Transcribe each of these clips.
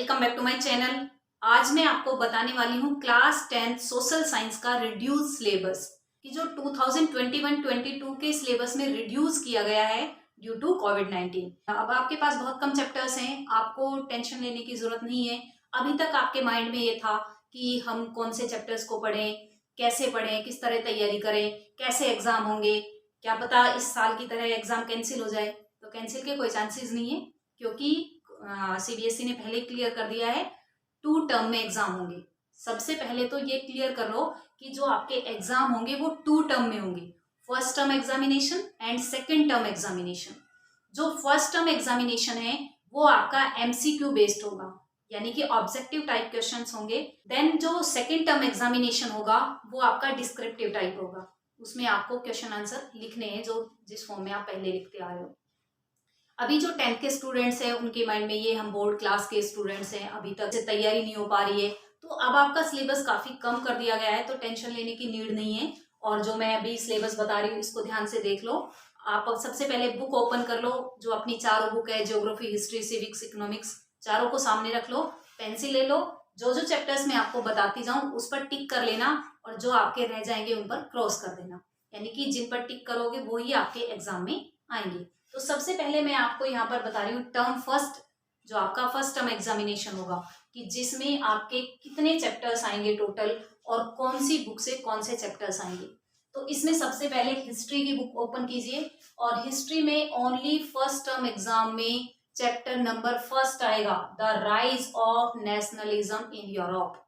Welcome back to my channel. आज मैं आपको बताने वाली हूँ क्लास 10 सोशल साइंस का रिड्यूस सिलेबस कि जो 2021-22 के सिलेबस में रिड्यूस किया गया है ड्यू टू कोविड-19। अब आपके पास बहुत कम चैप्टर्स हैं, आपको टेंशन लेने की जरूरत नहीं है। अभी तक आपके माइंड में ये था कि हम कौन से चैप्टर्स को पढ़ें, कैसे पढ़ें, किस तरह तैयारी करें, कैसे एग्जाम होंगे, क्या पता इस साल की तरह एग्जाम कैंसिल हो जाए। तो कैंसिल के कोई चांसेस नहीं है, क्योंकि सीबीएसई ने पहले क्लियर कर दिया है 2 टर्म में एग्जाम होंगे। सबसे पहले तो ये क्लियर कर लो कि जो आपके एग्जाम होंगे वो 2 टर्म में होंगे, first term examination and second term examination. जो फर्स्ट टर्म एग्जामिनेशन है वो आपका एमसीक्यू बेस्ड होगा, यानी कि ऑब्जेक्टिव टाइप क्वेश्चंस होंगे। देन जो सेकेंड टर्म एग्जामिनेशन होगा वो आपका डिस्क्रिप्टिव टाइप होगा, उसमें आपको क्वेश्चन आंसर लिखने हैं जो जिस फॉर्म में आप पहले लिखते आ रहे हो। अभी जो 10th के स्टूडेंट्स हैं उनके माइंड में ये हम बोर्ड क्लास के स्टूडेंट्स हैं, अभी तक से तैयारी नहीं हो पा रही है, तो अब आपका सिलेबस काफी कम कर दिया गया है, तो टेंशन लेने की नीड नहीं है। और जो मैं अभी सिलेबस बता रही हूँ इसको ध्यान से देख लो। आप अब सबसे पहले बुक ओपन कर लो, जो अपनी चारों बुक है, ज्योग्राफी, हिस्ट्री, सिविक्स, इकोनॉमिक्स, चारों को सामने रख लो, पेंसिल ले लो। जो जो चैप्टर्स मैं आपको बताती जाऊं उस पर टिक कर लेना, और जो आपके रह जाएंगे उन पर क्रॉस कर देना, यानी कि जिन पर टिक करोगे वो ही आपके एग्जाम में आएंगे। तो सबसे पहले मैं आपको यहाँ पर बता रही हूँ टर्म फर्स्ट, जो आपका फर्स्ट टर्म एग्जामिनेशन होगा, कि जिसमें आपके कितने चैप्टर्स आएंगे टोटल और कौन सी बुक से कौन से चैप्टर्स आएंगे। तो इसमें सबसे पहले हिस्ट्री की बुक ओपन कीजिए, और हिस्ट्री में ओनली फर्स्ट टर्म एग्जाम में चैप्टर नंबर फर्स्ट आएगा, the rise of nationalism in Europe.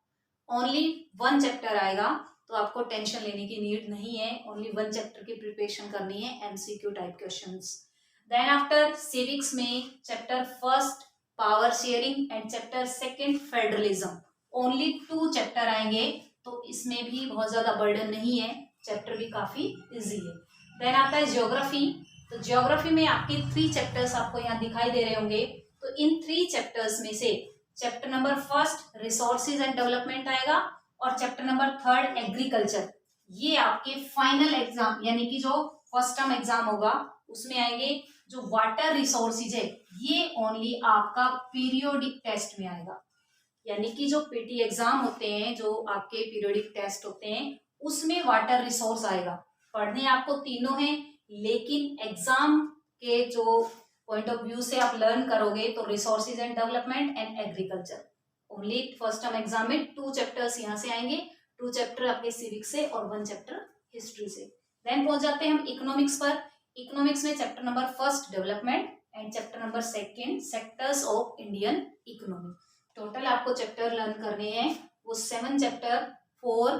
Only 1 chapter आएगा, तो आपको टेंशन लेने की नीड नहीं है। ओनली 1 चैप्टर की प्रिपरेशन करनी है, MCQ type questions. Then after civics में chapter first power sharing and chapter second federalism, only 2 chapter आएंगे, तो इसमें भी बहुत ज्यादा बर्डन नहीं है, चैप्टर भी काफी इजी है। देन आता है ज्योग्राफी, तो ज्योग्राफी में आपके 3 चैप्टर्स आपको यहाँ दिखाई दे रहे होंगे। तो इन 3 चैप्टर्स में से chapter number first resources and development आएगा, और चैप्टर नंबर थर्ड एग्रीकल्चर। ये आपके फाइनल एग्जाम यानी कि जो फर्स्ट टर्म एग्जाम होगा उसमें आएंगे। जो वाटर रिसोर्सेज है ये ओनली आपका पीरियोडिक टेस्ट में आएगा, यानी कि जो पीटी एग्जाम होते हैं, जो आपके पीरियोडिक टेस्ट होते हैं, उसमें वाटर रिसोर्स आएगा। पढ़ने आपको तीनों हैं, लेकिन एग्जाम के जो पॉइंट ऑफ व्यू से आप लर्न करोगे तो resources and development and agriculture. Only first term exam में 2 चैप्टर्स यहाँ से आएंगे, 2 चैप्टर आपके सिविक्स से और 1 चैप्टर हिस्ट्री से। देन पहुंच जाते हैं हम इकोनॉमिक्स पर। इकोनॉमिक्स में chapter number first development and chapter number second sectors of Indian economy. Total आपको चैप्टर लर्न करने हैं वो 7 chapter for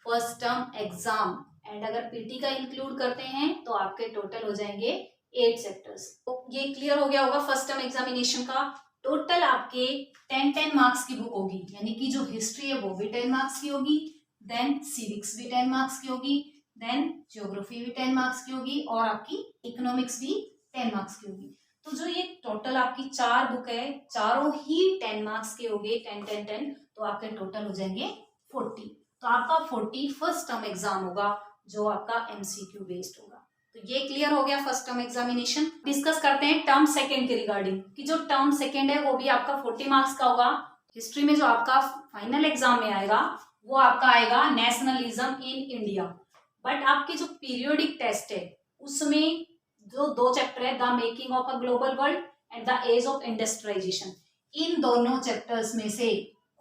first term exam, and अगर पीटी का इंक्लूड करते हैं तो आपके टोटल हो जाएंगे 8 चैप्टर्स। तो ये क्लियर हो गया होगा फर्स्ट टर्म एग्जामिनेशन का। टोटल आपके 10-10 मार्क्स की बुक होगी, यानी कि जो हिस्ट्री है वो भी 10 मार्क्स की होगी, देन सिविक्स भी 10 मार्क्स की होगी, देन ज्योग्राफी भी 10 मार्क्स की होगी, और आपकी इकोनॉमिक्स भी 10 मार्क्स की होगी। तो जो ये टोटल आपकी 4 बुक है, चारों ही 10 मार्क्स के होंगे, 10-10-10, तो आपके टोटल हो जाएंगे 40। तो आपका 40 फर्स्ट टर्म एग्जाम होगा, जो आपका एमसीक्यू बेस्ड होगा। तो ये क्लियर हो गया फर्स्ट टर्म एग्जामिनेशन। डिस्कस करते हैं टर्म सेकंड के रिगार्डिंग, कि जो टर्म सेकंड है वो भी आपका 40 मार्क्स का होगा। हिस्ट्री में जो आपका फाइनल एग्जाम में आएगा वो आपका आएगा नेशनलिज्म इन इंडिया, बट आपके जो पीरियोडिक टेस्ट है उसमें जो 2 चैप्टर है, the making of a global world and the age of industrialisation, इन दोनों चैप्टर्स में से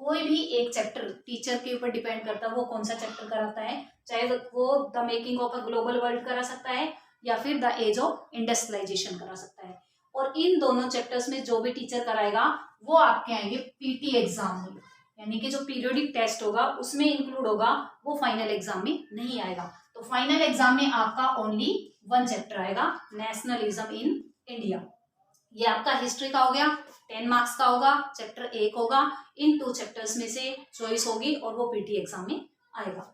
कोई भी एक चैप्टर टीचर के ऊपर डिपेंड करता है वो कौन सा चैप्टर कराता है, चाहे वो the making of a global world करा सकता है या फिर द एज ऑफ इंडस्ट्रियलाइजेशन करा सकता है। और इन दोनों चैप्टर्स में जो भी टीचर कराएगा वो आपके आएंगे पीटी एग्जाम में, यानी कि जो पीरियोडिक टेस्ट होगा उसमें इंक्लूड होगा, वो फाइनल एग्जाम में नहीं आएगा। तो फाइनल एग्जाम में आपका ओनली 1 चैप्टर आएगा, नेशनलिज्म इन इंडिया। ये आपका हिस्ट्री का हो गया, 10 मार्क्स का होगा, चैप्टर 1 होगा, इन 2 चैप्टर्स में से चॉइस होगी और वो पीटी एग्जाम में आएगा।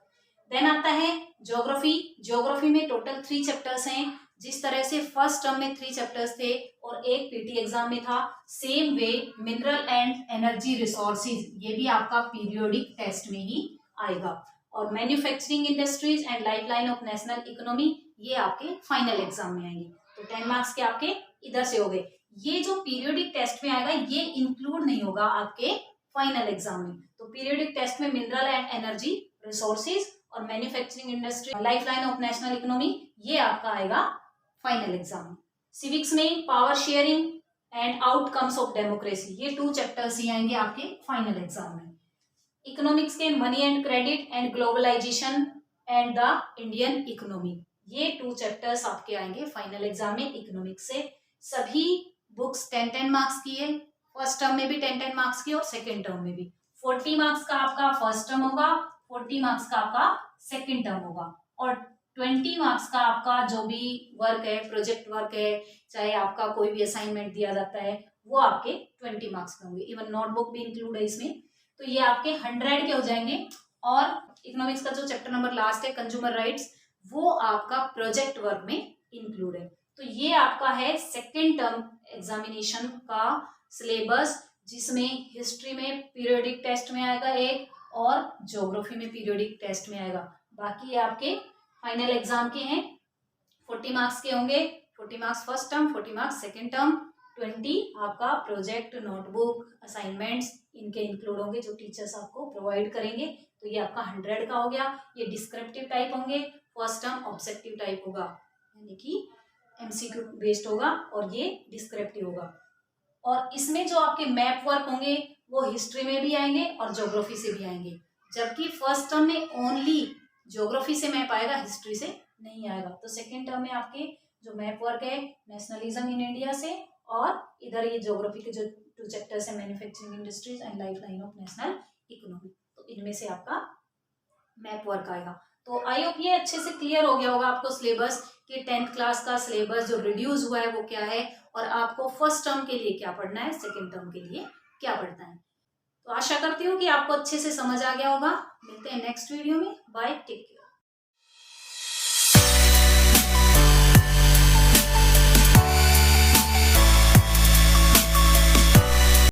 देन आता है ज्योग्राफी। ज्योग्राफी में टोटल 3 चैप्टर्स हैं। जिस तरह से फर्स्ट टर्म में 3 चैप्टर्स थे और एक पीटी एग्जाम में था, same way mineral and energy resources ये भी आपका पीरियोडिक टेस्ट में ही आएगा। और manufacturing industries and lifeline of national economy ये आपके फाइनल एग्जाम में आएंगे। तो 10 मार्क्स के आपके इधर से हो गए। ये जो पीरियोडिक टेस्ट में आएगा ये इंक्लूड नहीं होगा आपके फाइनल एग्जाम में। तो पीरियोडिक टेस्ट में मिनरल एंड एनर्जी रिसोर्सेज और manufacturing industry, lifeline of national economy, ये आपका आएगा फाइनल एग्जाम में। सिविक्स में power sharing and outcomes of democracy, ये 2 चैप्टर्स ही आएंगे आपके फाइनल एग्जाम में। इकोनॉमिक्स के money and credit and globalisation and the Indian economy, ये 2 चैप्टर्स आपके आएंगे फाइनल एग्जाम में इकोनॉमिक्स से। सभी बुक्स 10-10 मार्क्स की है, फर्स्ट टर्म में भी 10-10 मार्क्स की और सेकेंड टर्म में भी। 40 मार्क्स का आपका फर्स्ट टर्म होगा, 40 मार्क्स का आपका सेकेंड टर्म होगा, और 20 मार्क्स का आपका जो भी वर्क है, प्रोजेक्ट वर्क है, चाहे आपका कोई भी असाइनमेंट दिया जाता है, वो आपके 20 मार्क्स के होंगे। इवन नोटबुक भी इंक्लूड है इसमें, तो ये आपके 100 के हो जाएंगे। और इकोनॉमिक्स का जो चैप्टर नंबर लास्ट है कंज्यूमर राइट्स, वो आपका प्रोजेक्ट वर्क में इंक्लूड है। तो ये आपका है सेकेंड टर्म एग्जामिनेशन का सिलेबस, जिसमें हिस्ट्री में पीरियोडिक टेस्ट में आएगा एक, और ज्योग्राफी में पीरियोडिक टेस्ट में आएगा। बाकी आपके फाइनल एग्जाम के हैं, 40 मार्क्स के होंगे, 40 marks first term, 40 marks second term, 20 आपका प्रोजेक्ट, नोटबुक, असाइनमेंट्स, इनके इंक्लूड होंगे जो टीचर्स आपको प्रोवाइड करेंगे। तो ये आपका 100 का हो गया। ये डिस्क्रिप्टिव टाइप होंगे, फर्स्ट टर्म ऑब्जेक्टिव टाइप होगा, यानी कि एमसीक्यू बेस्ड होगा, और ये डिस्क्रिप्टिव होगा। और इसमें जो आपके मैप वर्क होंगे वो हिस्ट्री में भी आएंगे और ज्योग्राफी से भी आएंगे, जबकि फर्स्ट टर्म में ओनली ज्योग्राफी से मैप आएगा, हिस्ट्री से नहीं आएगा। तो सेकेंड टर्म में आपके जो मैप वर्क है नेशनलिज्म इन इंडिया से, और इधर ये ज्योग्राफी के जो 2 चैप्टर्स है manufacturing industries and lifeline of national economy, तो इनमें से आपका मैप वर्क आएगा। तो आई होप ये अच्छे से क्लियर हो गया होगा आपको सिलेबस, कि 10th क्लास का सिलेबस जो रिड्यूस हुआ है वो क्या है, और आपको फर्स्ट टर्म के लिए क्या पढ़ना है, सेकेंड टर्म के लिए क्या पढ़ना है। तो आशा करती हूँ कि आपको अच्छे से समझ आ गया होगा। मिलते हैं नेक्स्ट वीडियो में। Bye, take care.